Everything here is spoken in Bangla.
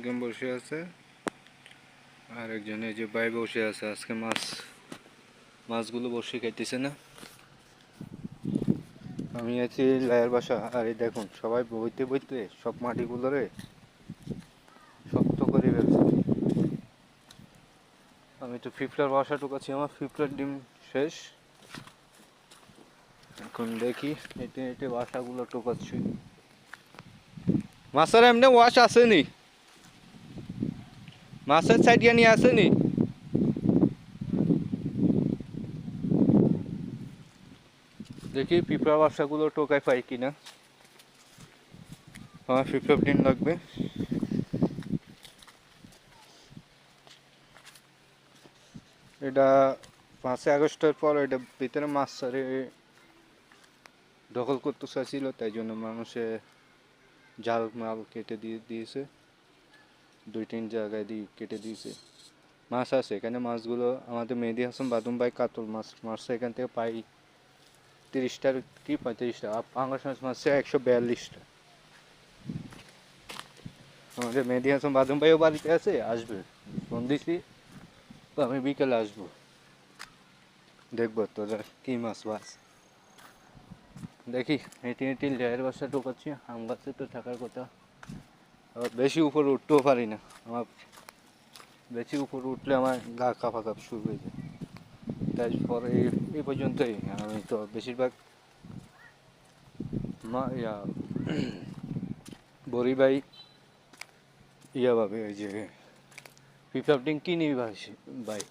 গেম বসে আছে আর একজন এই যে ভাই বসে আছে। আজকে মাছগুলো বসে খাইতেছে না। আমি আছি লায়ের বাসা। আর এই দেখুন সবাই বইতে বইতে সব মাটিগুলোরে শক্ত করে ফেলছে। আমি তো ফিফলার বাসা ঢুকাচ্ছি, আমার ফিফলার ডিম শেষ। এখন দেখি হেঁটে হেঁটে বাসাগুলো টোকাচ্ছি। মাছের এমনি ওয়াশ আসেনি, মাছের সাইড নিয়ে আসেনি। দেখি পিঁপড়া বাসাগুলো টোকায় পাই কিনা। আমার 15 লাগবে। এটা 5ই আগস্টের পর এটা ভিতরে মাছ সারে দখল করতে চাইছিল, তাই জন্য মানুষে জাল মাল কেটে দিয়েছে। 2-3 জায়গায় দিয়ে কেটে দিয়েছে। মাছ আছে এখানে। মাছগুলো আমাদের মেহেদি হাসান বাদুম ভাই কাতল মাছ মারছে, এখান থেকে পাই 30টার কি 35টা। পাঙ্গাস মাছ মারছে 142টা। আমাদের মেহেদি হাসান বাদুম ভাইও বাড়িতে আছে, আসবে। ফোন দিছি তো আমি বিকেলে আসবো, দেখবো তোরা কি মাছ বাস। দেখি হেঁটে হেঁটে লেয়ার বাসা ঢোকাচ্ছি। আম গাছে তো থাকার কথা। আবার বেশি উপরে উঠতেও পারি না। আমার বেশি উপরে উঠলে আমার গা কাঁপা কাঁপ শুরু হয়ে যায়। তারপরে এই পর্যন্তই। আমি তো বেশিরভাগ বড়ি ভাই ভাবে ওই যে 15 কিনি ভাই।